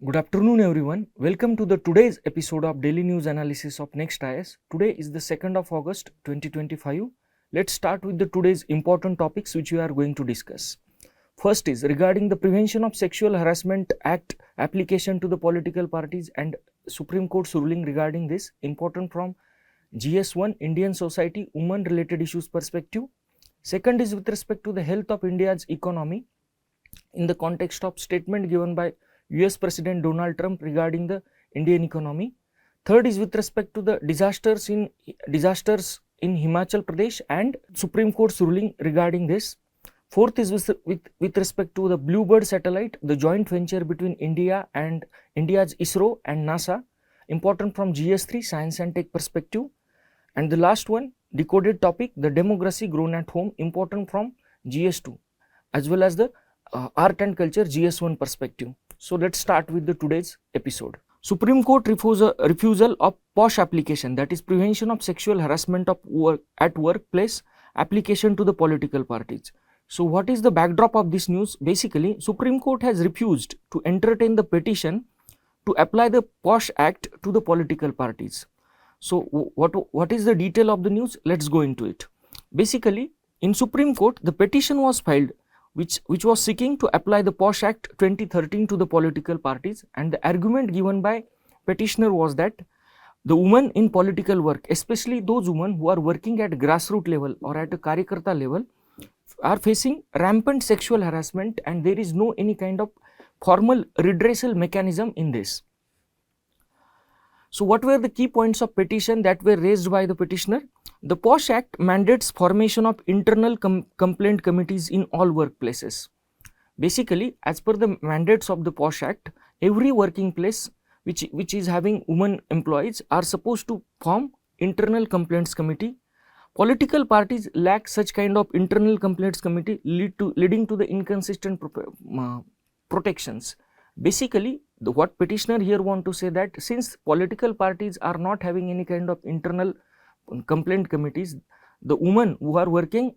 Good afternoon everyone. Welcome to the today's episode of Daily News Analysis of NEXT IAS. Today is the 2nd of August 2025. Let's start with the today's important topics which we are going to discuss. First is regarding the Prevention of Sexual Harassment Act application to the political parties and Supreme Court's ruling regarding this, important from GS1 Indian Society Women Related Issues Perspective. Second is with respect to the health of India's economy in the context of statement given by US President Donald Trump regarding the Indian economy. Third is with respect to the disasters in Himachal Pradesh and Supreme Court's ruling regarding this. Fourth is with respect to the BlueBird Satellite, the joint venture between India's ISRO and NASA, important from GS3 Science and Tech perspective. And the last one, decoded topic, the democracy grown at home, important from GS2, as well as the art and culture GS1 perspective. So let's start with the today's episode. Supreme Court refusal of POSH application, that is Prevention of Sexual Harassment at Workplace application to the political parties. So what is the backdrop of this news? Basically, Supreme Court has refused to entertain the petition to apply the POSH Act to the political parties. So what is the detail of the news? Let's go into it. Basically, in Supreme Court, the petition was filed which was seeking to apply the POSH Act 2013 to the political parties, and the argument given by petitioner was that the women in political work, especially those women who are working at grassroots level or at a karyakarta level, are facing rampant sexual harassment, and there is no any kind of formal redressal mechanism in this. So what were the key points of petition that were raised by the petitioner? The POSH Act mandates formation of internal complaint committees in all workplaces. Basically, as per the mandates of the POSH Act, every working place which is having women employees are supposed to form internal complaints committee. Political parties lack such kind of internal complaints committee, leading to the inconsistent protections. Basically, what petitioner here want to say that since political parties are not having any kind of internal complaint committees, the women who are working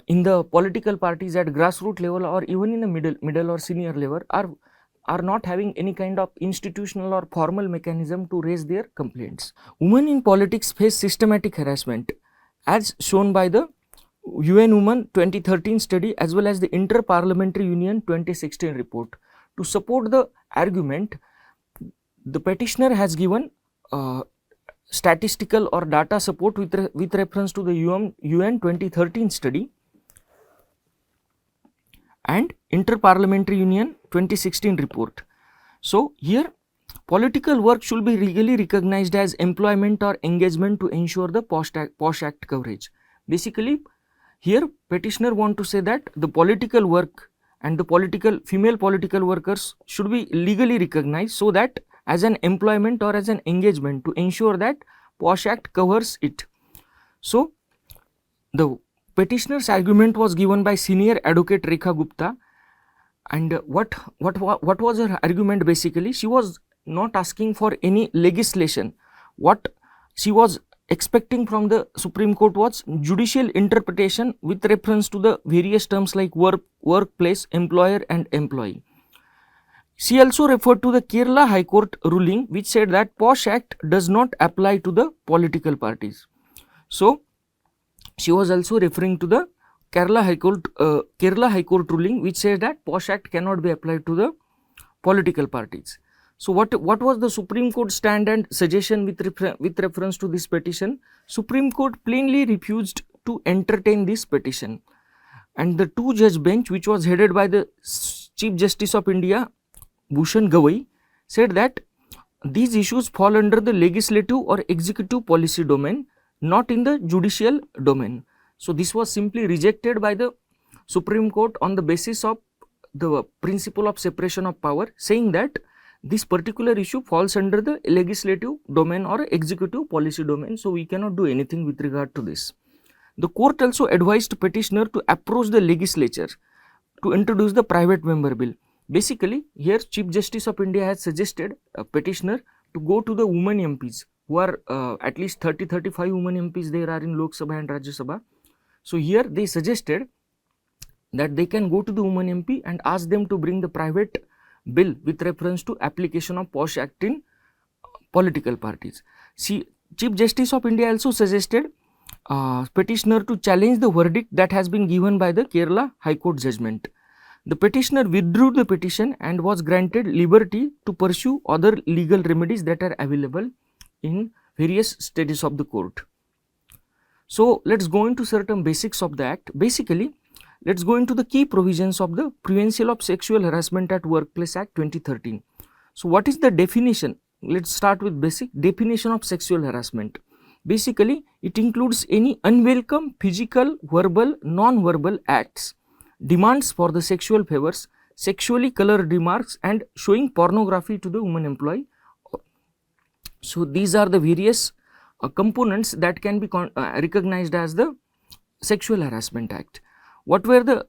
in the political parties at grassroots level or even in the middle or senior level are not having any kind of institutional or formal mechanism to raise their complaints. Women in politics face systematic harassment as shown by the UN Women 2013 study as well as the Inter-Parliamentary Union 2016 report. To support the argument, the petitioner has given statistical or data support with reference to the UN 2013 study and Inter-Parliamentary Union 2016 report. So here, political work should be legally recognized as employment or engagement to ensure the POSH Act coverage. Basically, here petitioner want to say that the political work and the female political workers should be legally recognized so that as an employment or as an engagement to ensure that POSH Act covers it. So the petitioner's argument was given by senior advocate Rekha Gupta, and what was her argument? Basically, she was not asking for any legislation. What she was expecting from the Supreme Court was judicial interpretation with reference to the various terms like workplace, employer and employee. She also referred to the Kerala High Court ruling which said that POSH Act does not apply to the political parties. So she was also referring to the Kerala High Court ruling which says that POSH Act cannot be applied to the political parties. So what was the Supreme Court stand and suggestion with reference to this petition? Supreme Court plainly refused to entertain this petition, and the two-judge bench, which was headed by the Chief Justice of India, Bhushan Gavai, said that these issues fall under the legislative or executive policy domain, not in the judicial domain. So this was simply rejected by the Supreme Court on the basis of the principle of separation of power, saying that this particular issue falls under the legislative domain or executive policy domain, so we cannot do anything with regard to this. The court also advised petitioner to approach the legislature to introduce the private member bill. Basically, here Chief Justice of India has suggested a petitioner to go to the women MPs who are at least 30-35 women MPs there are in Lok Sabha and Rajya Sabha. So here they suggested that they can go to the women MP and ask them to bring the private bill with reference to application of POSH Act in political parties. Chief Justice of India also suggested petitioner to challenge the verdict that has been given by the Kerala High Court judgment. The petitioner withdrew the petition and was granted liberty to pursue other legal remedies that are available in various stages of the court. So, let us go into certain basics of the act. Basically, let us go into the key provisions of the Prevention of Sexual Harassment at Workplace Act 2013. So, what is the definition? Let us start with basic definition of sexual harassment. Basically, it includes any unwelcome physical, verbal, non-verbal acts, demands for the sexual favors, sexually colored remarks and showing pornography to the woman employee. So, these are the various components that can be recognized as the Sexual Harassment Act. What were the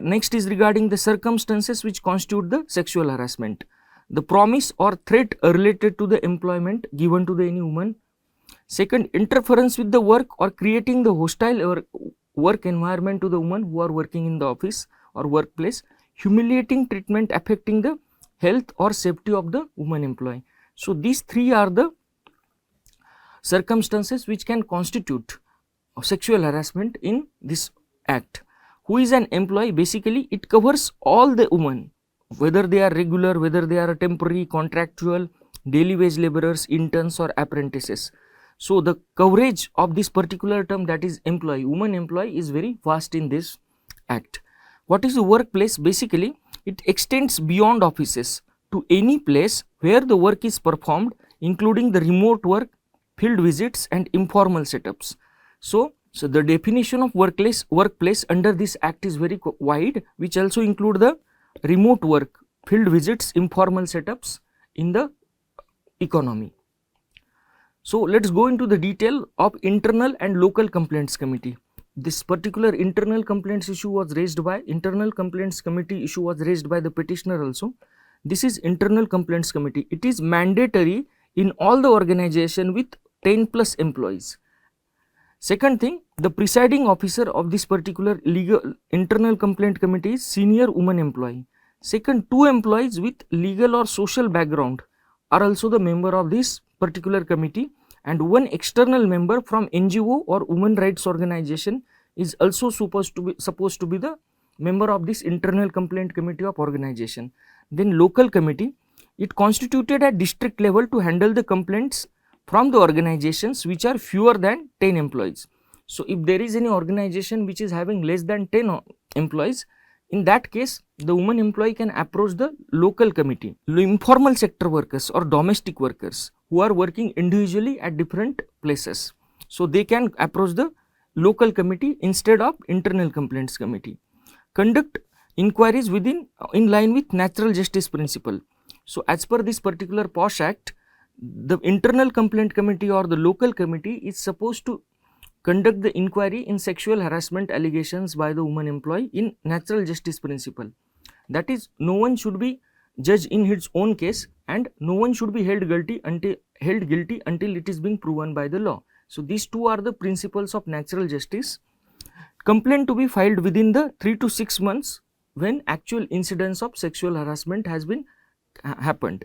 next is regarding the circumstances which constitute the sexual harassment. The promise or threat related to the employment given to the any woman. Second, interference with the work or creating the hostile work environment to the women who are working in the office or workplace. Humiliating treatment affecting the health or safety of the woman employee. So, these three are the circumstances which can constitute sexual harassment in this act. Who is an employee? Basically, it covers all the women, whether they are regular, whether they are temporary, contractual, daily wage laborers, interns or apprentices. So, the coverage of this particular term, that is employee, woman employee, is very vast in this act. What is the workplace? Basically, it extends beyond offices to any place where the work is performed, including the remote work, field visits and informal setups. So the definition of workplace under this act is very wide, which also include the remote work, field visits, informal setups in the economy. So, let us go into the detail of internal and local complaints committee. This particular internal complaints issue was raised by the petitioner also. This is internal complaints committee. It is mandatory in all the organization with 10 plus employees. Second thing, the presiding officer of this particular legal internal complaint committee is senior woman employee. Second, 2 employees with legal or social background are also the member of this particular committee, and 1 external member from NGO or women rights organization is also supposed to be the member of this internal complaint committee of organization. Then local committee, it constituted at district level to handle the complaints from the organizations which are fewer than 10 employees. So, if there is any organization which is having less than 10 employees, in that case the woman employee can approach the local committee. Informal sector workers or domestic workers who are working individually at different places, so they can approach the local committee instead of internal complaints committee. Conduct inquiries in line with natural justice principle. So, as per this particular POSH Act, the internal complaint committee or the local committee is supposed to conduct the inquiry in sexual harassment allegations by the woman employee in natural justice principle. That is, no one should be judged in his own case and no one should be held guilty until it is being proven by the law. So, these two are the principles of natural justice. Complaint to be filed within the 3 to 6 months when actual incidents of sexual harassment has been happened.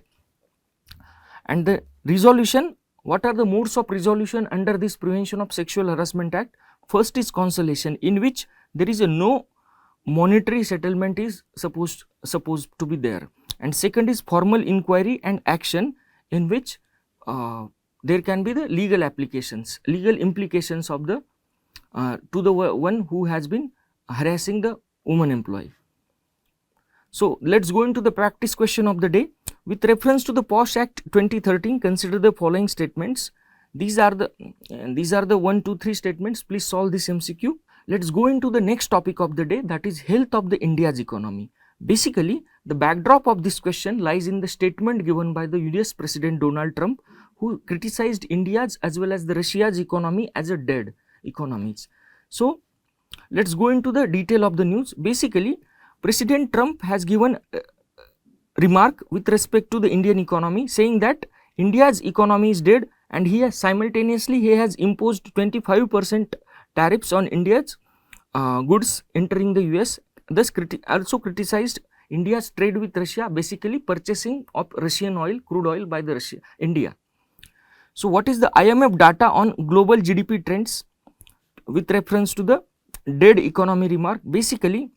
And the resolution, what are the modes of resolution under this Prevention of Sexual Harassment Act? First is conciliation, in which there is no monetary settlement is supposed to be there. And second is formal inquiry and action, in which there can be the legal implications of the to the one who has been harassing the woman employee. So, let us go into the practice question of the day. With reference to the POSH Act 2013, consider the following statements. These are the 1, 2, 3 statements. Please solve this MCQ. Let us go into the next topic of the day, that is health of the India's economy. Basically, the backdrop of this question lies in the statement given by the US President Donald Trump, who criticized India's as well as the Russia's economy as a dead economies. So, let us go into the detail of the news. Basically, President Trump has given remark with respect to the Indian economy, saying that India's economy is dead, and he has imposed 25% tariffs on India's goods entering the US. Thus also criticized India's trade with Russia, basically purchasing of Russian oil, crude oil by the India. So what is the IMF data on global GDP trends with reference to the dead economy remark? Basically,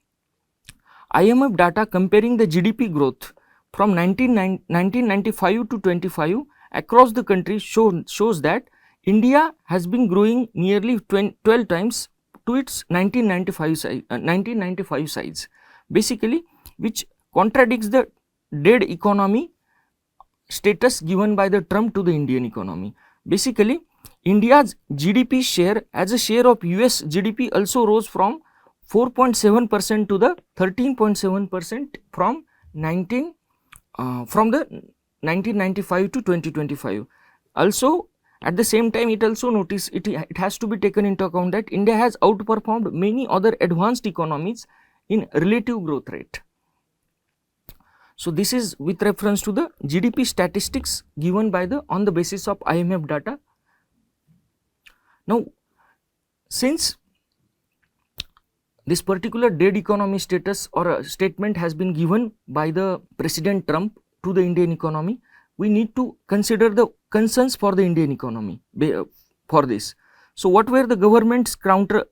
IMF data comparing the GDP growth from 1995 to 25 across the country shows that India has been growing nearly 12 times to its 1995 size, basically, which contradicts the dead economy status given by the Trump to the Indian economy. Basically, India's GDP share as a share of US GDP also rose from 4.7% to the 13.7% from the 1995 to 2025. Also, at the same time, it has to be taken into account that India has outperformed many other advanced economies in relative growth rate. So this is with reference to the GDP statistics given by on the basis of IMF data. Now, since this particular dead economy status or a statement has been given by the President Trump to the Indian economy, we need to consider the concerns for the Indian economy for this. So what were the government's counterclaim?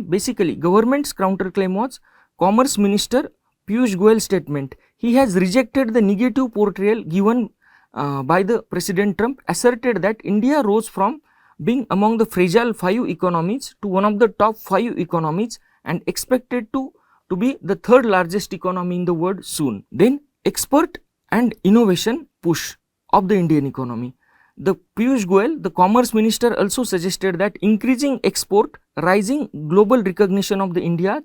Basically, government's counterclaim was Commerce Minister Piyush Goyal's statement. He has rejected the negative portrayal given by the President Trump, asserted that India rose from being among the fragile 5 economies to one of the top 5 economies and expected to be the third largest economy in the world soon. Then export and innovation push of the Indian economy. The Piyush Goyal, the Commerce Minister, also suggested that increasing export, rising global recognition of the India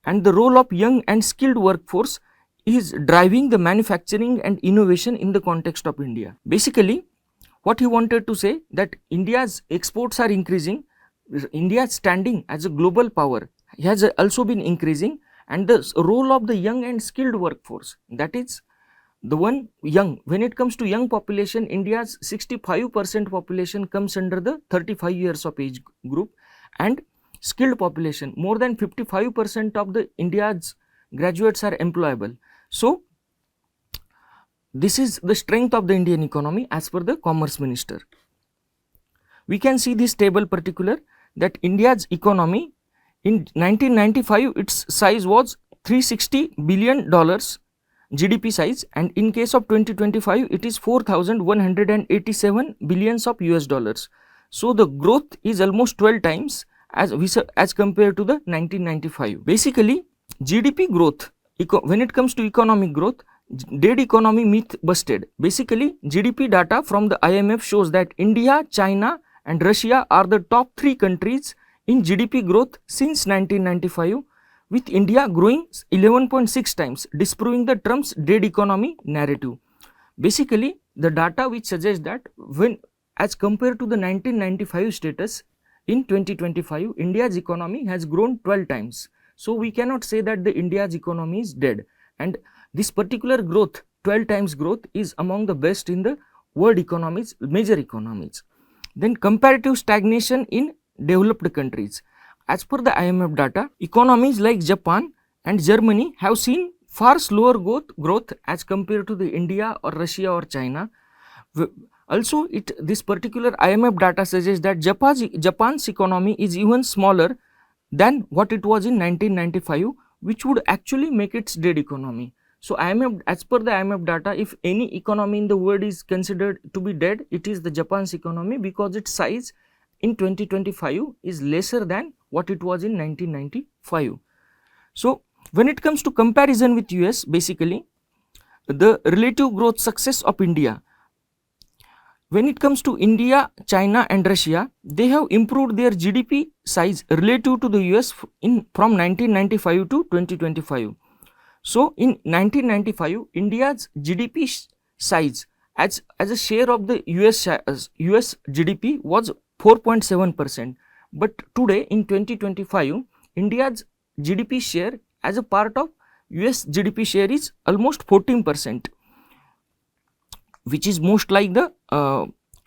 and the role of young and skilled workforce is driving the manufacturing and innovation in the context of India. Basically, what he wanted to say that India's exports are increasing, India's standing as a global power has also been increasing, and the role of the young and skilled workforce, that is the one young, when it comes to young population, India's 65% population comes under the 35 years of age group, and skilled population, more than 55% of the India's graduates are employable. So this is the strength of the Indian economy as per the Commerce Minister. We can see this table particular that India's economy in 1995 its size was $360 billion GDP size, and in case of 2025 it is 4,187 billions of US dollars. So the growth is almost 12 times as compared to the 1995. Basically, GDP growth, when it comes to economic growth, dead economy myth busted. Basically, GDP data from the IMF shows that India, China and Russia are the top 3 countries in GDP growth since 1995, with India growing 11.6 times, disproving the Trump's dead economy narrative. Basically, the data which suggests that when as compared to the 1995 status, in 2025, India's economy has grown 12 times. So we cannot say that the India's economy is dead, and this particular growth, 12 times growth, is among the best in the world economies, major economies. Then comparative stagnation in developed countries. As per the IMF data, economies like Japan and Germany have seen far slower growth as compared to the India or Russia or China. Also, this particular IMF data suggests that Japan's economy is even smaller than what it was in 1995, which would actually make its dead economy. So as per the IMF data, if any economy in the world is considered to be dead, it is the Japan's economy, because its size in 2025 is lesser than what it was in 1995. So when it comes to comparison with US, basically the relative growth success of India. When it comes to India, China and Russia, they have improved their GDP size relative to the US from 1995 to 2025. So in 1995, India's GDP size as a share of the US GDP was 4.7%. But today in 2025, India's GDP share as a part of US GDP share is almost 14%. Which is most like the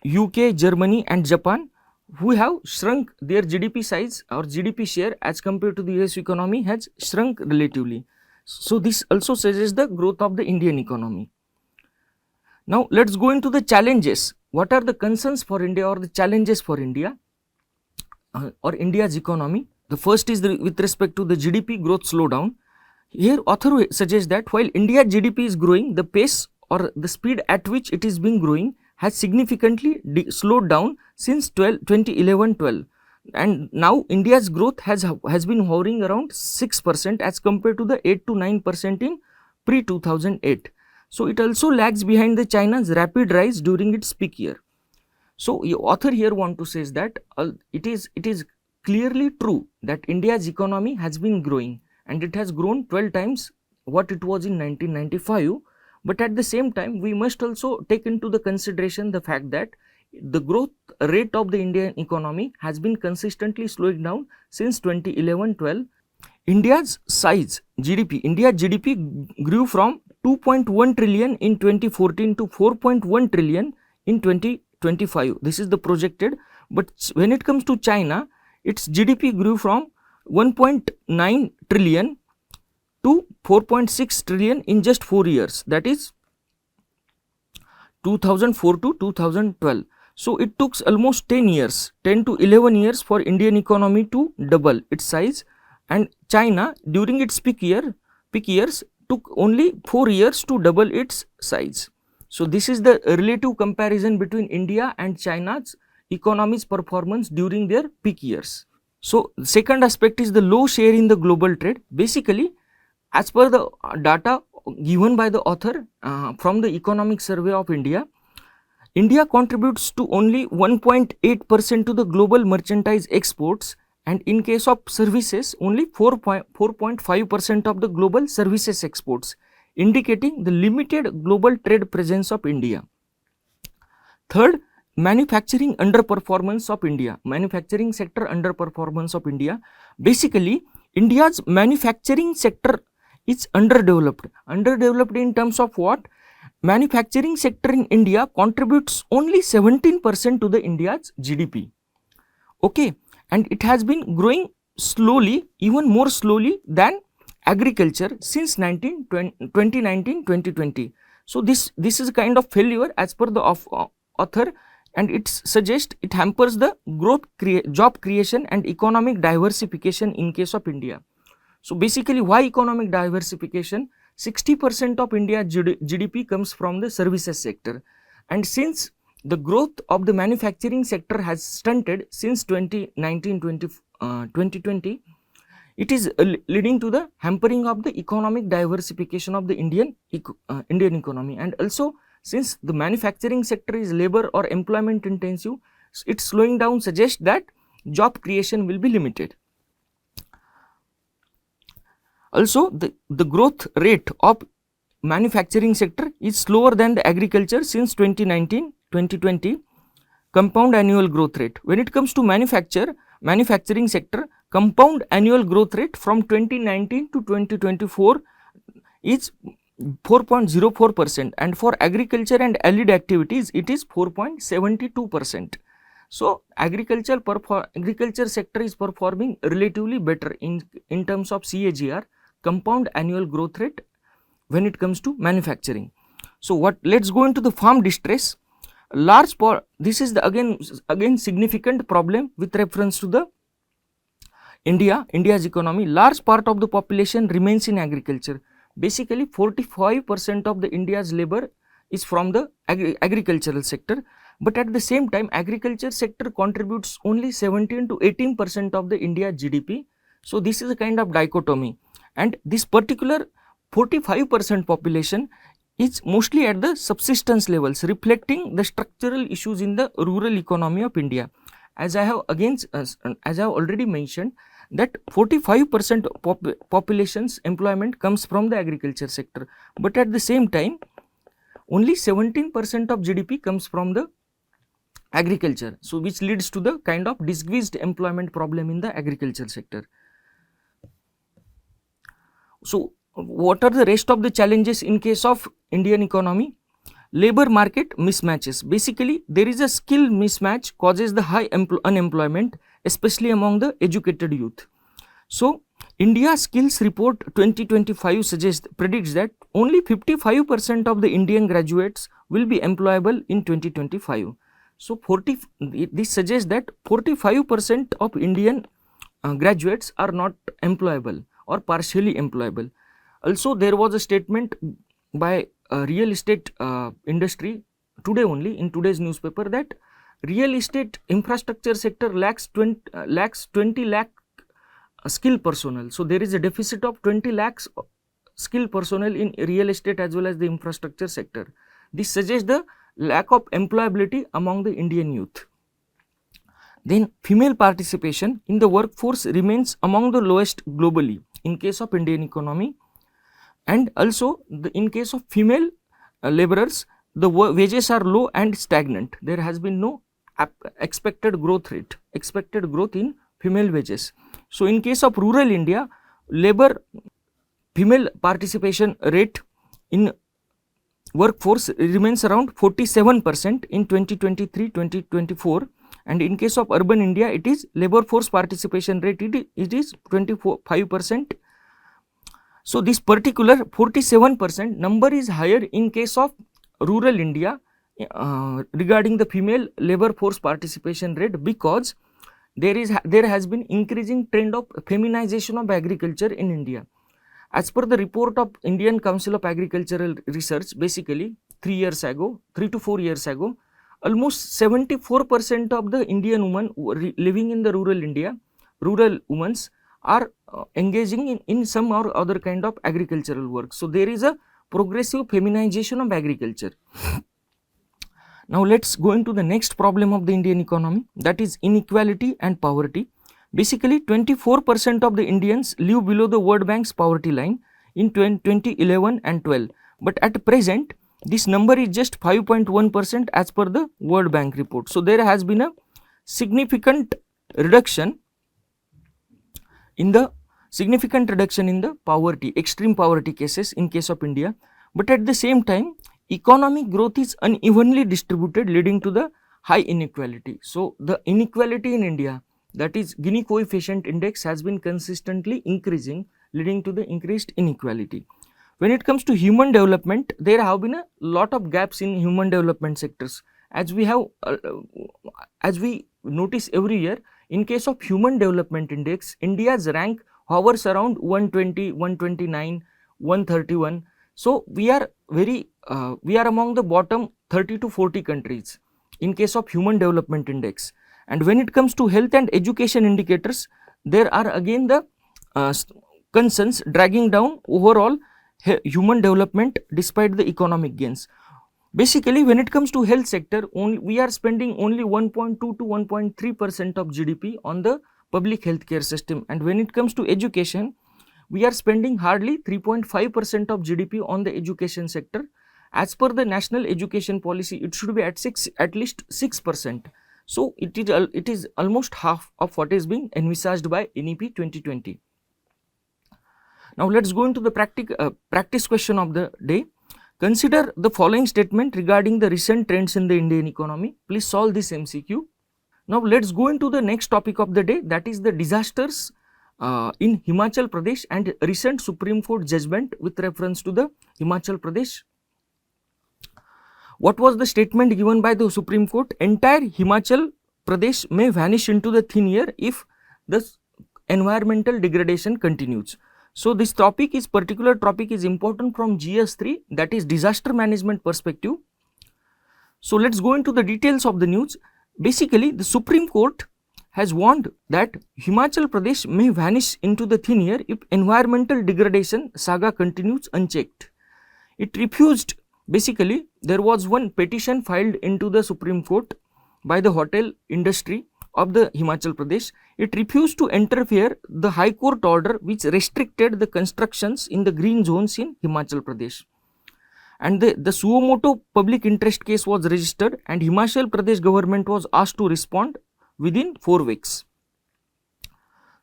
UK, Germany and Japan, who have shrunk their GDP size or GDP share as compared to the US economy has shrunk relatively. So this also suggests the growth of the Indian economy. Now let's go into the challenges. What are the concerns for India or the challenges for India or India's economy? The first is with respect to the GDP growth slowdown. Here author suggests that while India's GDP is growing, the pace or the speed at which it is being growing has significantly slowed down since 2011-12, and now India's growth has been hovering around 6% as compared to the 8 to 9% in pre-2008. So it also lags behind the China's rapid rise during its peak year. So the author here want to say that it is clearly true that India's economy has been growing, and it has grown 12 times what it was in 1995. But at the same time, we must also take into the consideration the fact that the growth rate of the Indian economy has been consistently slowing down since 2011-12. India's size, GDP, India's GDP grew from 2.1 trillion in 2014 to 4.1 trillion in 2025. This is the projected. But when it comes to China, its GDP grew from 1.9 trillion to 4.6 trillion in just 4 years, that is 2004 to 2012. So it took almost 10 years, 10 to 11 years for Indian economy to double its size, and China during its peak years took only 4 years to double its size. So this is the relative comparison between India and China's economy's performance during their peak years. So the second aspect is the low share in the global trade. Basically, as per the data given by the author from the Economic Survey of India, India contributes to only 1.8% to the global merchandise exports, and in case of services, only 4.5% of the global services exports, indicating the limited global trade presence of India. Third, manufacturing underperformance of India, manufacturing sector underperformance of India. Basically, India's manufacturing sector is underdeveloped in terms of what? Manufacturing sector in India contributes only 17% to the India's GDP. Okay, and it has been growing slowly, even more slowly than agriculture since 2019-2020. So this is a kind of failure as per the author, and it suggests it hampers the growth, job creation and economic diversification in case of India. So basically, why economic diversification? 60% of India's GDP comes from the services sector, and since the growth of the manufacturing sector has stunted since 2019-2020, it is leading to the hampering of the economic diversification of the Indian economy. And also, since the manufacturing sector is labor or employment intensive, its slowing down suggests that job creation will be limited. Also, the growth rate of manufacturing sector is slower than the agriculture since 2019-2020 compound annual growth rate. When it comes to manufacturing sector, compound annual growth rate from 2019 to 2024 is 4.04%, and for agriculture and allied activities it is 4.72%. So agriculture sector is performing relatively better in terms of CAGR, compound annual growth rate, when it comes to manufacturing. So let's go into the farm distress. This is the again significant problem with reference to the India's economy. Large part of the population remains in agriculture. Basically, 45% of the India's labor is from the agricultural sector, but at the same time, agriculture sector contributes only 17 to 18% of the India GDP. So this is a kind of dichotomy, and this particular 45% population is mostly at the subsistence levels, reflecting the structural issues in the rural economy of India. As I have already mentioned, that 45% population's employment comes from the agriculture sector, but at the same time, only 17% of GDP comes from the agriculture. So which leads to the kind of disguised employment problem in the agriculture sector. So what are the rest of the challenges in case of Indian economy? Labor market mismatches. Basically, there is a skill mismatch causes the high unemployment, especially among the educated youth. So, India Skills Report 2025 predicts that only 55% of the Indian graduates will be employable in 2025. So, this suggests that 45% of Indian graduates are not employable or partially employable. Also, there was a statement by real estate industry today only in today's newspaper that real estate infrastructure sector lacks 20 lakh skill personnel. So, there is a deficit of 20 lakhs skill personnel in real estate as well as the infrastructure sector. This suggests the lack of employability among the Indian youth. Then female participation in the workforce remains among the lowest globally in case of Indian economy, and also in case of female laborers, the wages are low and stagnant. There has been no expected growth in female wages. So, in case of rural India, female participation rate in workforce remains around 47% in 2023-2024, and in case of urban India, it is labor force participation rate, it is 25%. So, this particular 47% number is higher in case of rural India regarding the female labor force participation rate, because there has been increasing trend of feminization of agriculture in India. As per the report of Indian Council of Agricultural Research, basically 3 to 4 years ago, almost 74% of the Indian women living in the rural women are engaging in some or other kind of agricultural work. So, there is a progressive feminization of agriculture. Now, let us go into the next problem of the Indian economy, that is inequality and poverty. Basically, 24% of the Indians live below the World Bank's poverty line in 2011 and 12, but at present this number is just 5.1% as per the World Bank report. So, there has been a significant reduction in the poverty, extreme poverty cases in case of India, but at the same time economic growth is unevenly distributed, leading to the high inequality. So, the inequality in India, that is Gini coefficient index, has been consistently increasing, leading to the increased inequality. When it comes to human development, there have been a lot of gaps in human development sectors. As we notice every year, in case of human development index, India's rank hovers around 120, 129, 131. So, we are among the bottom 30 to 40 countries in case of human development index. And when it comes to health and education indicators, there are again the concerns dragging down overall human development despite the economic gains. Basically, when it comes to health sector, we are spending only 1.2 to 1.3% of GDP on the public healthcare system, and when it comes to education, we are spending hardly 3.5% of GDP on the education sector. As per the national education policy, it should be at least 6%. So, it is almost half of what is being envisaged by NEP 2020. Now, let us go into the practice question of the day. Consider the following statement regarding the recent trends in the Indian economy. Please solve this MCQ. Now, let us go into the next topic of the day, that is the disasters in Himachal Pradesh and recent Supreme Court judgment with reference to the Himachal Pradesh. What was the statement given by the Supreme Court? Entire Himachal Pradesh may vanish into the thin air if the environmental degradation continues. So, this particular topic is important from GS3, that is disaster management perspective. So, let us go into the details of the news. Basically, the Supreme Court has warned that Himachal Pradesh may vanish into the thin air if environmental degradation saga continues unchecked. It refused, basically, there was one petition filed into the Supreme Court by the hotel industry of the Himachal Pradesh. It refused to interfere the High Court order which restricted the constructions in the green zones in Himachal Pradesh. And the suo motu public interest case was registered, and Himachal Pradesh government was asked to respond within 4 weeks.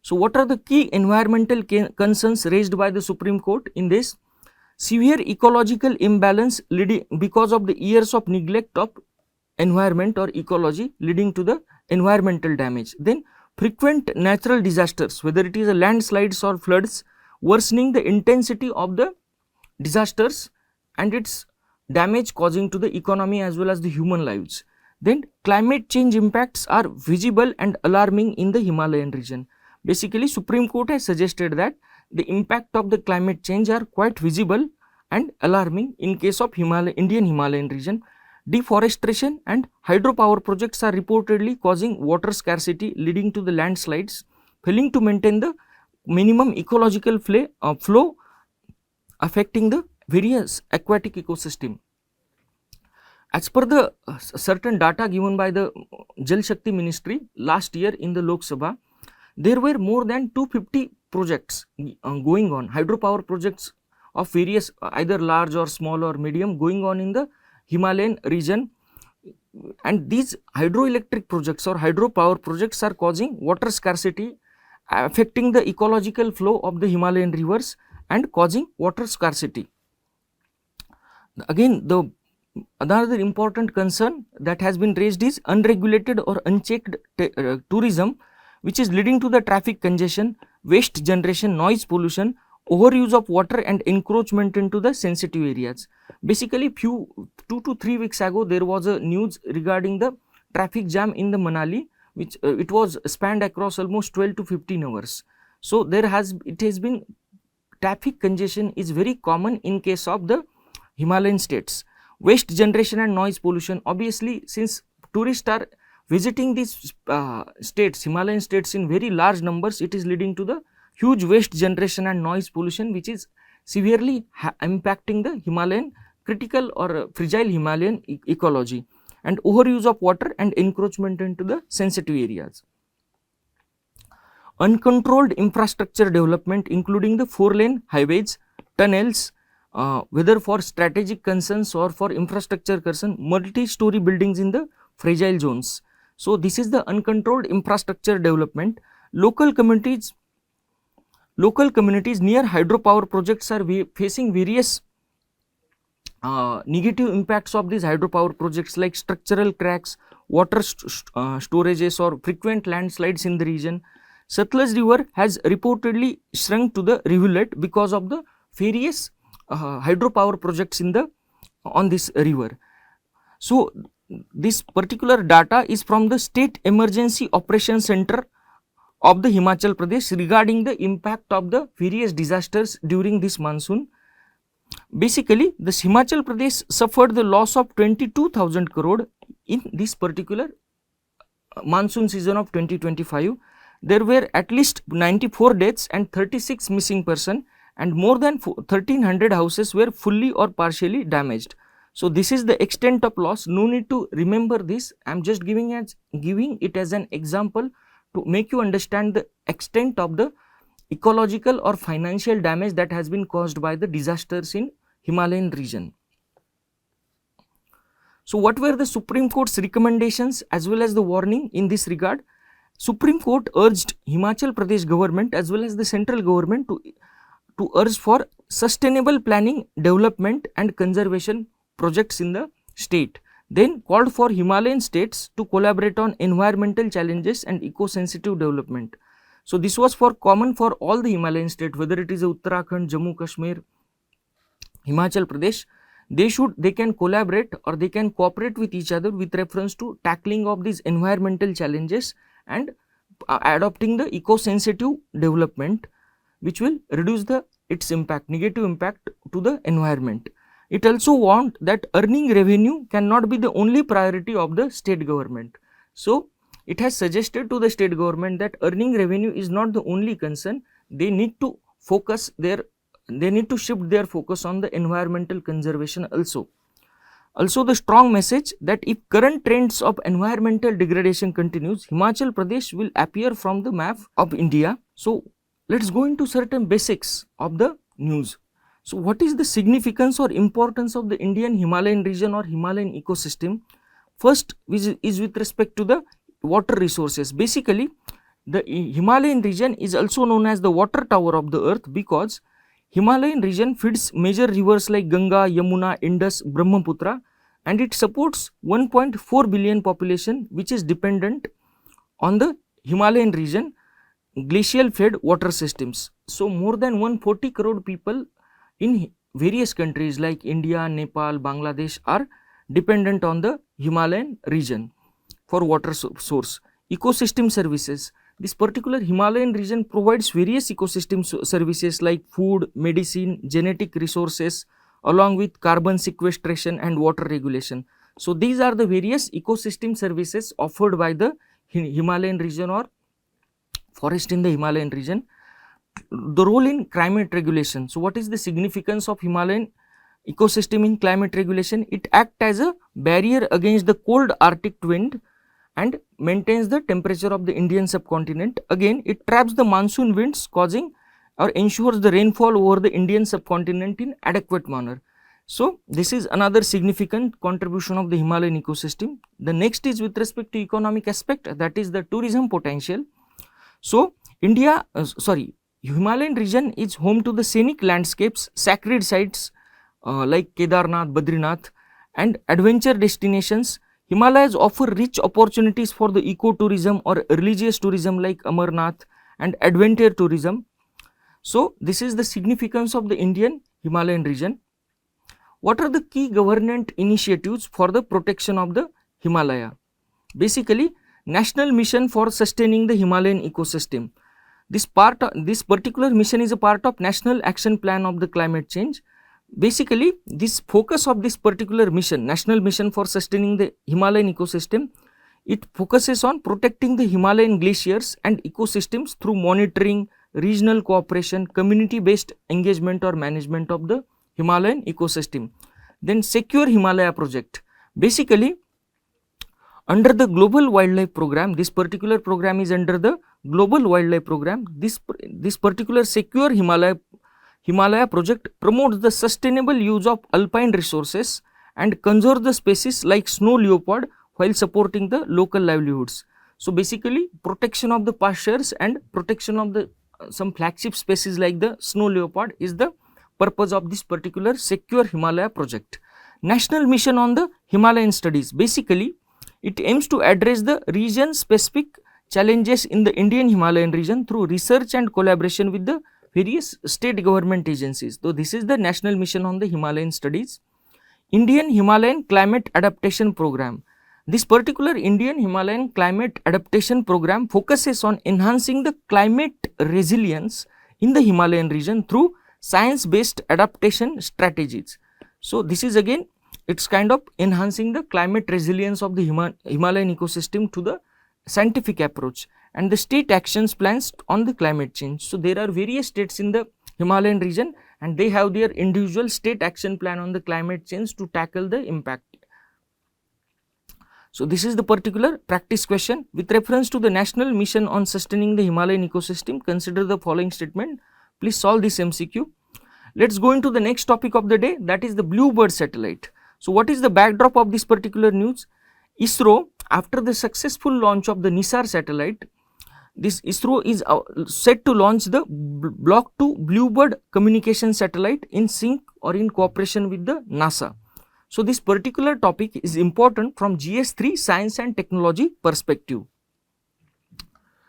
So, what are the key environmental concerns raised by the Supreme Court in this? severe ecological imbalance leading because of the years of neglect of environment or ecology leading to the environmental damage. Then frequent natural disasters, whether it is a landslides or floods, worsening the intensity of the disasters and its damage causing to the economy as well as the human lives. Then climate change impacts are visible and alarming in the Himalayan region. Basically, Supreme Court has suggested that the impact of the climate change are quite visible and alarming in case of Indian Himalayan region. Deforestation and hydropower projects are reportedly causing water scarcity leading to the landslides, failing to maintain the minimum ecological flow affecting the various aquatic ecosystem. As per the certain data given by the Jal Shakti Ministry last year in the Lok Sabha, there were more than 250 projects going on, hydropower projects of various either large or small or medium going on in the Himalayan region, and these hydroelectric projects or hydropower projects are causing water scarcity, affecting the ecological flow of the Himalayan rivers and causing water scarcity. Again, another important concern that has been raised is unregulated or unchecked tourism, which is leading to the traffic congestion, waste generation, noise pollution, overuse of water and encroachment into the sensitive areas. Basically, 2 to 3 weeks ago there was a news regarding the traffic jam in the Manali, which it was spanned across almost 12 to 15 hours. So it has been traffic congestion is very common in case of the Himalayan states. Waste generation and noise pollution, obviously since tourists are visiting these states, Himalayan states in very large numbers, it is leading to the huge waste generation and noise pollution, which is severely impacting the Himalayan critical or fragile Himalayan ecology, and overuse of water and encroachment into the sensitive areas. Uncontrolled infrastructure development, including the 4-lane highways, tunnels, whether for strategic concerns or for infrastructure concern, multi-story buildings in the fragile zones. So this is the uncontrolled infrastructure development. Local communities near hydropower projects are facing various negative impacts of these hydropower projects like structural cracks, water storages or frequent landslides in the region. Satluj river has reportedly shrunk to the rivulet because of the various hydropower projects on this river. So this particular data is from the State Emergency Operations Center of the Himachal Pradesh regarding the impact of the various disasters during this monsoon. Basically, this Himachal Pradesh suffered the loss of 22,000 crore in this particular monsoon season of 2025. There were at least 94 deaths and 36 missing persons, and more than 1300 houses were fully or partially damaged. So this is the extent of loss. No need to remember this. I am just giving it as an example to make you understand the extent of the ecological or financial damage that has been caused by the disasters in Himalayan region. So what were the Supreme Court's recommendations as well as the warning in this regard? Supreme Court urged Himachal Pradesh government as well as the central government to urge for sustainable planning, development and conservation projects in the state. Then called for Himalayan states to collaborate on environmental challenges and eco-sensitive development. So this was common for all the Himalayan states, whether it is Uttarakhand, Jammu Kashmir, Himachal Pradesh. They can collaborate or they can cooperate with each other with reference to tackling of these environmental challenges and adopting the eco-sensitive development, which will reduce its negative impact to the environment. It also warned that earning revenue cannot be the only priority of the state government. So it has suggested to the state government that earning revenue is not the only concern. They need to shift their focus on the environmental conservation also. Also, the strong message that if current trends of environmental degradation continues, Himachal Pradesh will appear from the map of India. So let's go into certain basics of the news. So what is the significance or importance of the Indian Himalayan region or Himalayan ecosystem? First is with respect to the water resources. Basically, the Himalayan region is also known as the water tower of the earth because Himalayan region feeds major rivers like Ganga, Yamuna, Indus, Brahmaputra, and it supports 1.4 billion population which is dependent on the Himalayan region glacial fed water systems. So more than 140 crore people in various countries like India, Nepal, Bangladesh are dependent on the Himalayan region for water source. Ecosystem services. This particular Himalayan region provides various ecosystem services like food, medicine, genetic resources, along with carbon sequestration and water regulation. So these are the various ecosystem services offered by the Himalayan region or forest in the Himalayan region. The role in climate regulation. So what is the significance of Himalayan ecosystem in climate regulation? It acts as a barrier against the cold Arctic wind and maintains the temperature of the Indian subcontinent. Again, it traps the monsoon winds, causing or ensures the rainfall over the Indian subcontinent in adequate manner. So this is another significant contribution of the Himalayan ecosystem. The next is with respect to economic aspect, that is the tourism potential. So Himalayan region is home to the scenic landscapes, sacred sites like Kedarnath, Badrinath, and adventure destinations. Himalayas offer rich opportunities for the ecotourism or religious tourism like Amarnath and adventure tourism. So this is the significance of the Indian Himalayan region. What are the key government initiatives for the protection of the Himalaya? Basically, National Mission for Sustaining the Himalayan Ecosystem. This particular mission is a part of National Action Plan of the Climate Change. Basically, this focus of this particular mission, National Mission for Sustaining the Himalayan Ecosystem, it focuses on protecting the Himalayan glaciers and ecosystems through monitoring, regional cooperation, community-based engagement or management of the Himalayan ecosystem. Then Secure Himalaya project. Basically, under the Global Wildlife Program, this particular program is under the Global Wildlife Program. This particular Secure Himalaya project promotes the sustainable use of alpine resources and conserves the species like snow leopard while supporting the local livelihoods. So basically, protection of the pastures and protection of the some flagship species like the snow leopard is the purpose of this particular Secure Himalaya project. National Mission on the Himalayan Studies. Basically, it aims to address the region specific challenges in the Indian Himalayan region through research and collaboration with the various state government agencies. So this is the National Mission on the Himalayan Studies. Indian Himalayan Climate Adaptation Program. This particular Indian Himalayan Climate Adaptation Program focuses on enhancing the climate resilience in the Himalayan region through science-based adaptation strategies. So this is again, it's kind of enhancing the climate resilience of the Himalayan ecosystem to the scientific approach and the state actions plans on the climate change. So there are various states in the Himalayan region and they have their individual state action plan on the climate change to tackle the impact. So this is the particular practice question. With reference to the National Mission on Sustaining the Himalayan Ecosystem, consider the following statement. Please solve this MCQ. Let's go into the next topic of the day, that is the BlueBird Satellite. So what is the backdrop of this particular news? ISRO, after the successful launch of the NISAR satellite, this ISRO is set to launch the Block 2 BlueBird communication satellite in sync or in cooperation with the NASA. So this particular topic is important from GS3 science and technology perspective.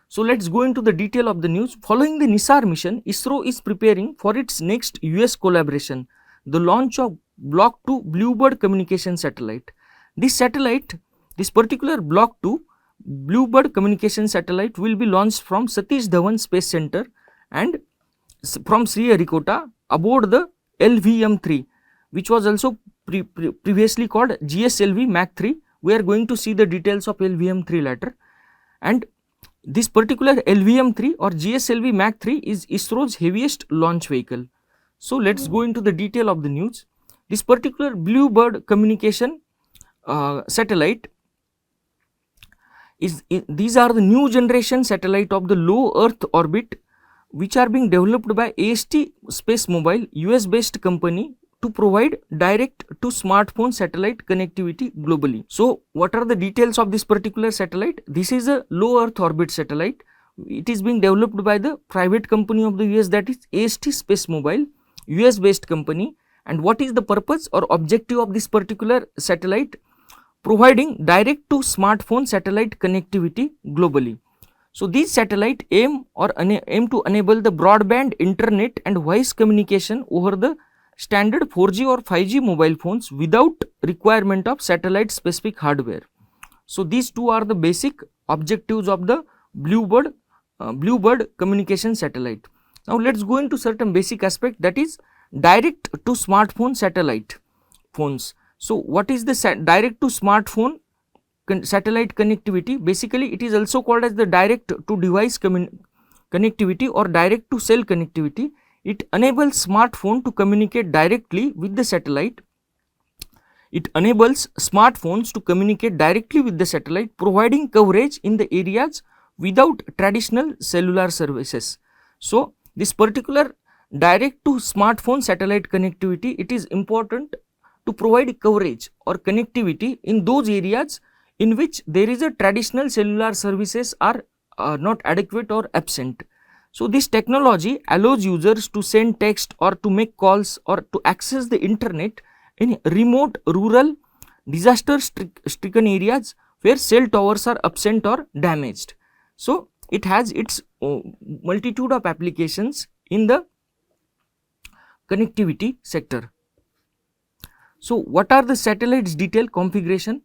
So let's go into the detail of the news. Following the NISAR mission, ISRO is preparing for its next US collaboration, the launch of Block 2 BlueBird communication satellite. This particular Block 2 BlueBird communication satellite will be launched from Satish Dhawan Space Center and from Sriharikota aboard the LVM-3, which was also previously called GSLV Mach 3. We are going to see the details of LVM-3 later. And this particular LVM-3 or GSLV Mach 3 is ISRO's heaviest launch vehicle. So let's go into the detail of the news. This particular BlueBird communication satellite these are the new generation satellite of the low Earth orbit, which are being developed by AST Space Mobile, US based company, to provide direct to smartphone satellite connectivity globally. So what are the details of this particular satellite? This is a low Earth orbit satellite. It is being developed by the private company of the US, that is AST Space Mobile, US based company. And what is the purpose or objective of this particular satellite? Providing direct to smartphone satellite connectivity globally. So these satellite aim to enable the broadband internet and voice communication over the standard 4G or 5G mobile phones without requirement of satellite specific hardware. So these two are the basic objectives of the BlueBird communication satellite. Now let's go into certain basic aspect, that is direct to smartphone satellite phones. So what is the direct to smartphone satellite connectivity? Basically it is also called as the direct to device connectivity or direct to cell connectivity. It enables smartphone to communicate directly with the satellite. It enables smartphones to communicate directly with the satellite, providing coverage in the areas without traditional cellular services. So this particular direct to smartphone satellite connectivity, it is important to provide coverage or connectivity in those areas in which there is a traditional cellular services are not adequate or absent. So this technology allows users to send text or to make calls or to access the internet in remote, rural, disaster stricken areas where cell towers are absent or damaged. So it has its multitude of applications in the connectivity sector. So what are the satellites detailed configuration?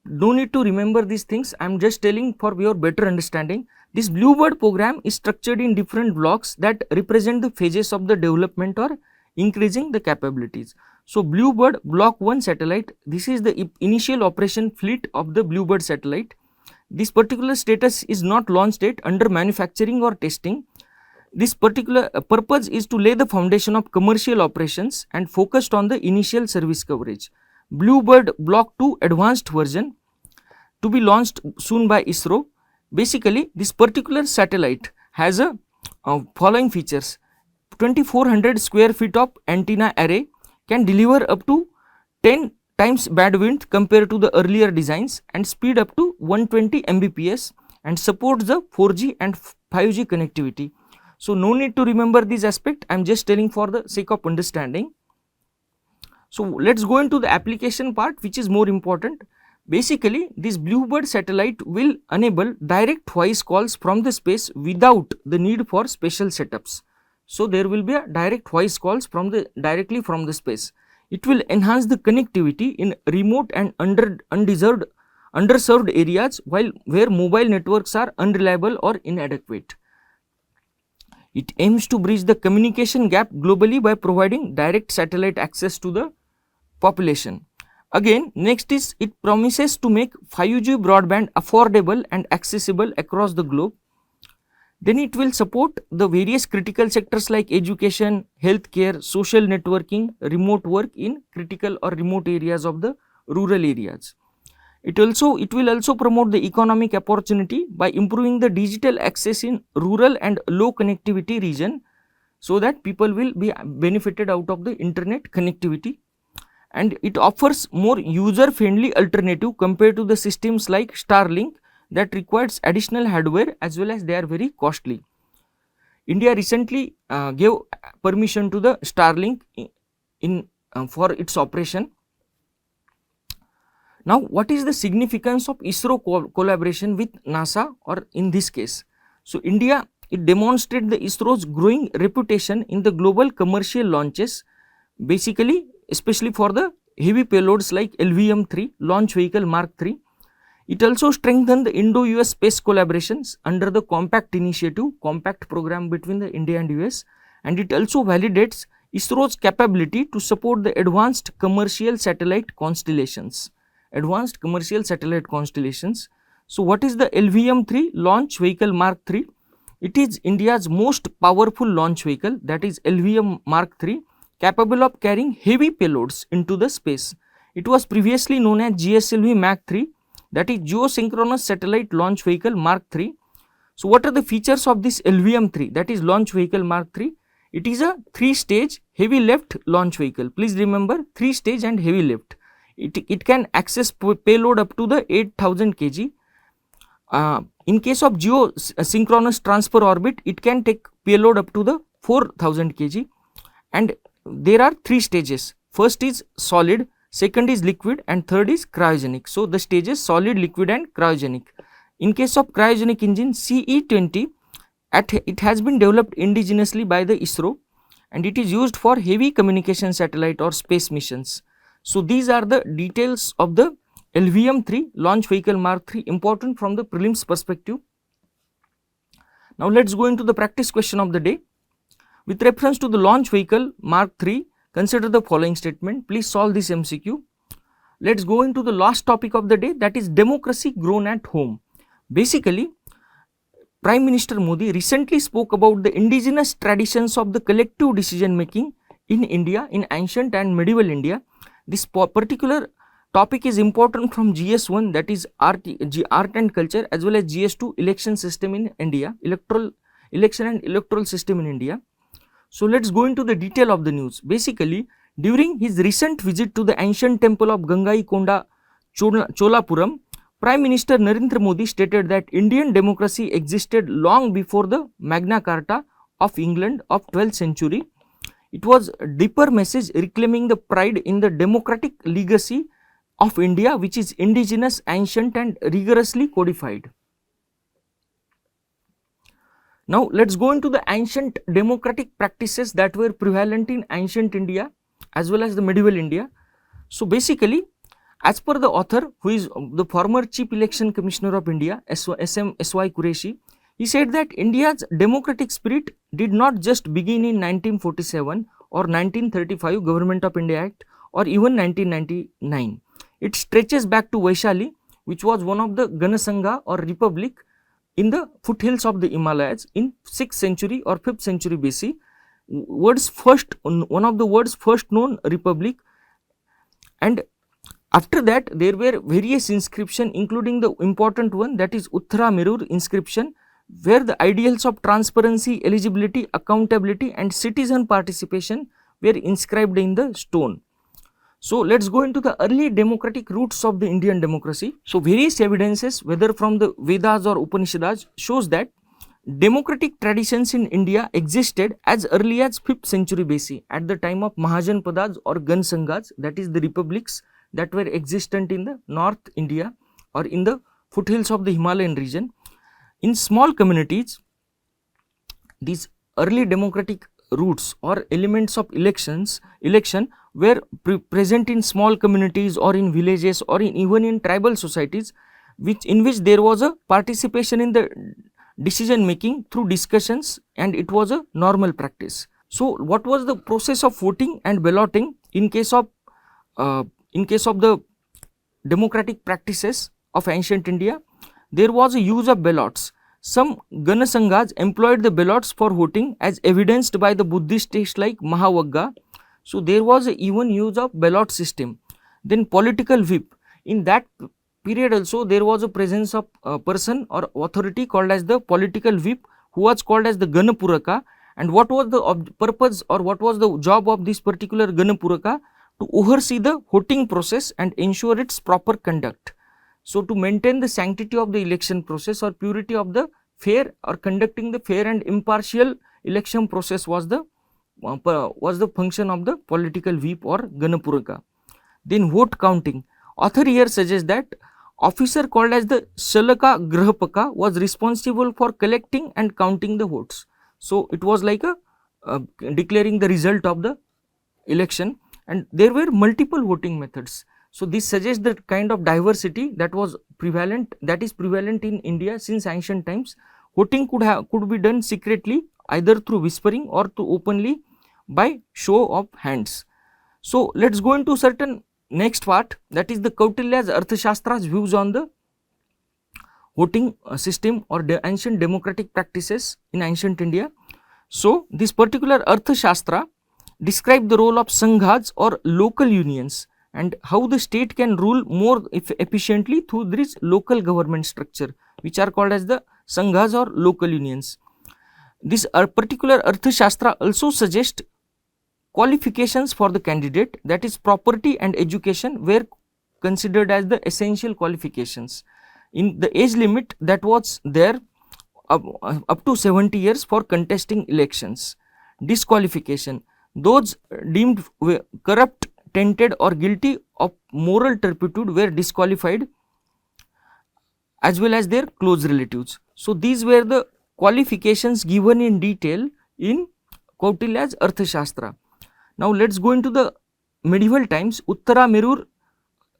No need to remember these things, I am just telling for your better understanding. This BlueBird program is structured in different blocks that represent the phases of the development or increasing the capabilities. So BlueBird block 1 satellite, this is the initial operation fleet of the BlueBird satellite. This particular status is not launched yet, under manufacturing or testing. This particular purpose is to lay the foundation of commercial operations and focused on the initial service coverage. BlueBird Block 2 advanced version to be launched soon by ISRO. Basically this particular satellite has a following features: 2400 square feet of antenna array, can deliver up to 10 times bandwidth compared to the earlier designs, and speed up to 120 Mbps, and supports the 4G and 5G connectivity. So no need to remember this aspect, I am just telling for the sake of understanding. So let's go into the application part, which is more important. Basically this BlueBird satellite will enable direct voice calls from the space without the need for special setups. So there will be a direct voice calls directly from the space. It will enhance the connectivity in remote and underserved areas where mobile networks are unreliable or inadequate. It aims to bridge the communication gap globally by providing direct satellite access to the population. Again, next is it promises to make 5G broadband affordable and accessible across the globe. Then it will support the various critical sectors like education, healthcare, social networking, remote work in critical or remote areas of the rural areas. It will also promote the economic opportunity by improving the digital access in rural and low connectivity region, so that people will be benefited out of the internet connectivity. And it offers more user friendly alternative compared to the systems like Starlink that requires additional hardware, as well as they are very costly. India recently gave permission to the Starlink for its operation. Now what is the significance of ISRO collaboration with NASA, or in this case? So India, it demonstrated the ISRO's growing reputation in the global commercial launches, basically especially for the heavy payloads like LVM-3 launch vehicle Mark III. It also strengthened the Indo-US space collaborations under the Compact Initiative, Compact program between the India and US, and it also validates ISRO's capability to support the advanced commercial satellite constellations. So what is the LVM-3 launch vehicle Mark III? It is India's most powerful launch vehicle, that is LVM Mark III, capable of carrying heavy payloads into the space. It was previously known as GSLV Mark III, that is Geosynchronous Satellite Launch Vehicle Mark III. So what are the features of this LVM-3, that is Launch Vehicle Mark III? It is a 3-stage heavy lift launch vehicle. Please remember, 3-stage and heavy lift. It can access payload up to the 8000 kg. In case of geosynchronous transfer orbit, it can take payload up to the 4000 kg. And there are three stages. First is solid, second is liquid, and third is cryogenic. So the stages solid, liquid, and cryogenic. In case of cryogenic engine CE-20, it has been developed indigenously by the ISRO, and it is used for heavy communication satellite or space missions. So these are the details of the LVM-3 launch vehicle Mark 3, important from the prelims perspective. Now let's go into the practice question of the day. With reference to the launch vehicle Mark 3, consider the following statement. Please solve this MCQ. Let's go into the last topic of the day, that is democracy grown at home. Basically, Prime Minister Modi recently spoke about the indigenous traditions of the collective decision making in India, in ancient and medieval India. This particular topic is important from GS1, that is art and culture, as well as GS2 election system in India, election and electoral system in India. So let's go into the detail of the news. Basically, during his recent visit to the ancient temple of Gangaikonda Cholapuram, Prime Minister Narendra Modi stated that Indian democracy existed long before the Magna Carta of England of 12th century. It was a deeper message reclaiming the pride in the democratic legacy of India, which is indigenous, ancient, and rigorously codified. Now let's go into the ancient democratic practices that were prevalent in ancient India as well as the medieval India. So basically, as per the author, who is the former Chief Election Commissioner of India, S.Y. Qureshi, he said that India's democratic spirit did not just begin in 1947 or 1935 Government of India Act or even 1999. It stretches back to Vaishali, which was one of the Ganasangha or republic in the foothills of the Himalayas in 6th century or 5th century BC. One of the world's first known republic, and after that there were various inscriptions, including the important one, that is Uttara Mirur inscription, where the ideals of transparency, eligibility, accountability, and citizen participation were inscribed in the stone. So let's go into the early democratic roots of the Indian democracy. So various evidences, whether from the Vedas or Upanishads, shows that democratic traditions in India existed as early as 5th century BC, at the time of Mahajanpadas or Gansanghas, that is the republics that were existent in the North India or in the foothills of the Himalayan region. In small communities, these early democratic roots or elements of election were present in small communities or in villages or even in tribal societies, in which there was a participation in the decision making through discussions, and it was a normal practice. So what was the process of voting and balloting in case of the democratic practices of ancient India? There was a use of ballots. Some Ganasanghas employed the ballots for voting, as evidenced by the Buddhist texts like Mahavagga. So there was a even use of ballot system. Then political whip. In that period also there was a presence of a person or authority called as the political whip, who was called as the Ganapuraka. And what was the purpose or what was the job of this particular Ganapuraka? To oversee the voting process and ensure its proper conduct. So to maintain the sanctity of the election process or purity of the fair or conducting the fair and impartial election process was the function of the political whip or Ganapuraka. Then vote counting. Author here suggests that officer called as the Shalaka Grahapaka was responsible for collecting and counting the votes. So it was like declaring the result of the election, and there were multiple voting methods. So this suggests the kind of diversity that is prevalent in India since ancient times. Voting could be done secretly, either through whispering or to openly by show of hands. So let's go into certain next part, that is the Kautilya's Arthashastra's views on the voting system or the ancient democratic practices in ancient India. So this particular Arthashastra describes the role of sanghas or local unions, and how the state can rule more efficiently through this local government structure, which are called as the sanghas or local unions. This particular Arthashastra also suggests qualifications for the candidate, that is property and education were considered as the essential qualifications. In the age limit that was there up to 70 years for contesting elections. Disqualification. Those deemed corrupt, tainted or guilty of moral turpitude were disqualified, as well as their close relatives. So, these were the qualifications given in detail in Kautilya's Arthashastra. Now, let us go into the medieval times. Uttara Mirur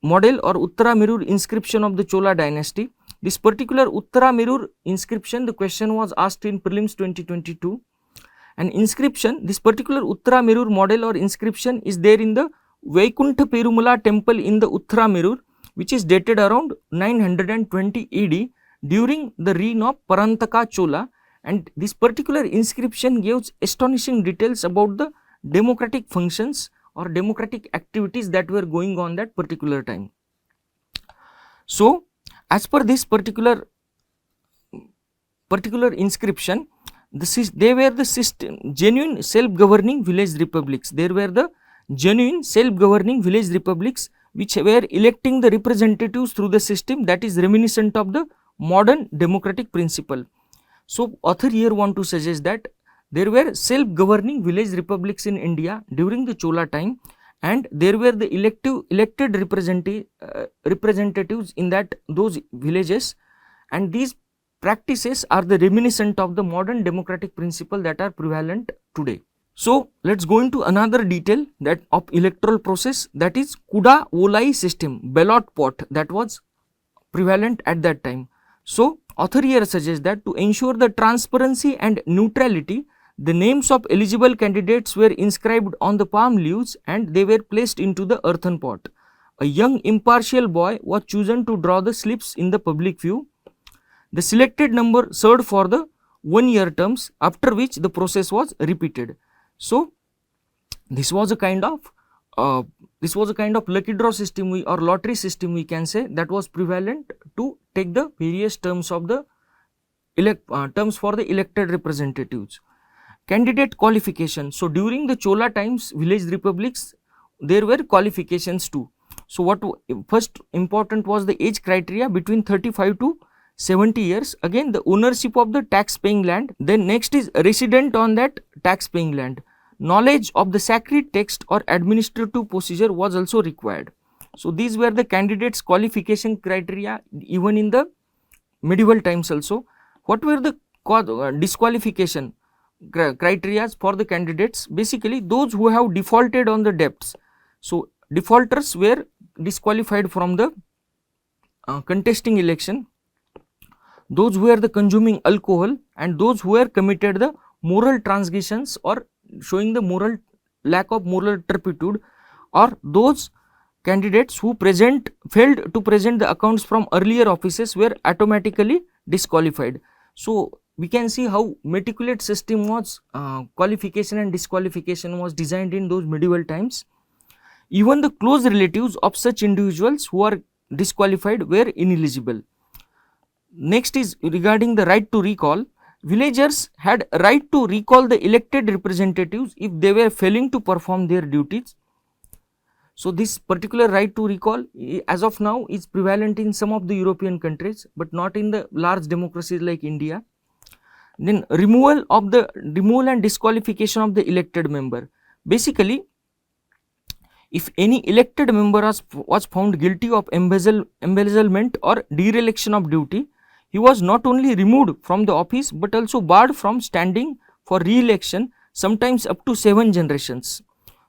model or Uttara Mirur inscription of the Chola dynasty. This particular Uttara Mirur inscription, the question was asked in Prelims 2022. An inscription, this particular Uttara Mirur model or inscription is there in the Vaikuntha Perumala temple in the Uttara Mirur, which is dated around 920 AD during the reign of Parantaka Chola, and this particular inscription gives astonishing details about the democratic functions or democratic activities that were going on that particular time. So, as per this particular inscription, they were the genuine self-governing village republics. There were the genuine self-governing village republics which were electing the representatives through the system that is reminiscent of the modern democratic principle. So, author here want to suggest that there were self-governing village republics in India during the Chola time, and there were the elected representatives in those villages, and these practices are the reminiscent of the modern democratic principle that are prevalent today. So, let us go into another detail that of electoral process, that is Kuda Volai system, ballot pot, that was prevalent at that time. So, author here suggests that to ensure the transparency and neutrality, the names of eligible candidates were inscribed on the palm leaves and they were placed into the earthen pot. A young impartial boy was chosen to draw the slips in the public view. The selected number served for the 1-year terms, after which the process was repeated. So, this was a kind of lucky draw system or lottery system, we can say, that was prevalent to take the various terms of the terms for the elected representatives. Candidate qualification. So, during the Chola times, village republics, there were qualifications too. So, what first important was the age criteria between 35 to 70 years. Again, the ownership of the tax paying land. Then next is resident on that tax paying land. Knowledge of the sacred text or administrative procedure was also required. So, these were the candidates qualification criteria even in the medieval times also. What were the disqualification criteria for the candidates? Basically, those who have defaulted on the debts. So, defaulters were disqualified from the contesting election. Those who were the consuming alcohol, and those who were committed the moral transgressions or showing the lack of moral turpitude, or those candidates who failed to present the accounts from earlier offices were automatically disqualified. So, we can see how meticulous system was qualification and disqualification was designed in those medieval times. Even the close relatives of such individuals who are disqualified were ineligible. Next is regarding the right to recall. Villagers had right to recall the elected representatives if they were failing to perform their duties. So, this particular right to recall as of now is prevalent in some of the European countries, but not in the large democracies like India. Then removal and disqualification of the elected member. Basically, if any elected member was found guilty of embezzlement or dereliction of duty, he was not only removed from the office but also barred from standing for re-election, sometimes up to 7 generations.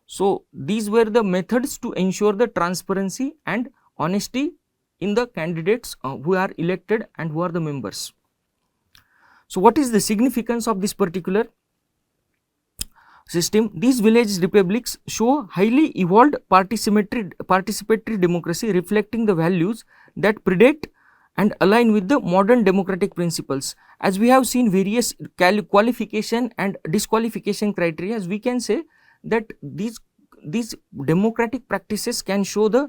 So, these were the methods to ensure the transparency and honesty in the candidates who are elected and who are the members. So, what is the significance of this particular system? These village republics show highly evolved participatory democracy reflecting the values that predate and align with the modern democratic principles. As we have seen various qualification and disqualification criteria, we can say that these democratic practices can show the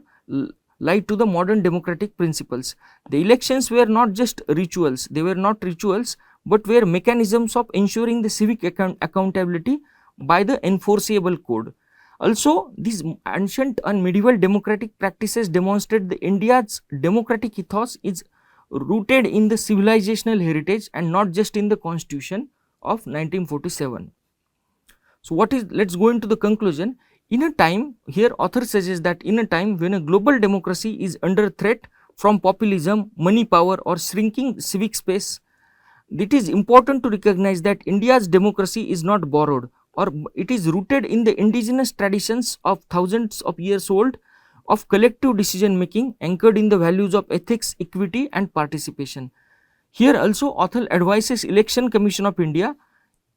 light to the modern democratic principles. The elections were not just rituals, they were not rituals, but were mechanisms of ensuring the civic accountability by the enforceable code. Also, these ancient and medieval democratic practices demonstrate that India's democratic ethos is rooted in the civilizational heritage and not just in the constitution of 1947. So what is, let's go into the conclusion. In a time, here author suggests that in a time when a global democracy is under threat from populism, money power or shrinking civic space, it is important to recognize that India's democracy is not borrowed, or it is rooted in the indigenous traditions of thousands of years old of collective decision making anchored in the values of ethics, equity and participation. Here also author advises Election Commission of India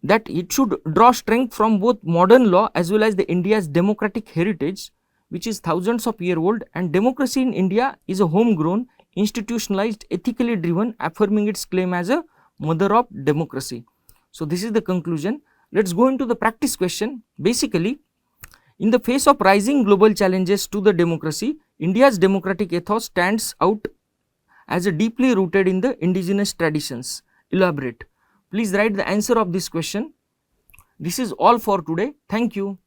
that it should draw strength from both modern law as well as the India's democratic heritage, which is thousands of years old, and democracy in India is a homegrown, institutionalized, ethically driven, affirming its claim as a mother of democracy. So this is the conclusion. Let's go into the practice question. Basically, in the face of rising global challenges to the democracy, India's democratic ethos stands out as a deeply rooted in the indigenous traditions. Elaborate. Please write the answer of this question. This is all for today. Thank you.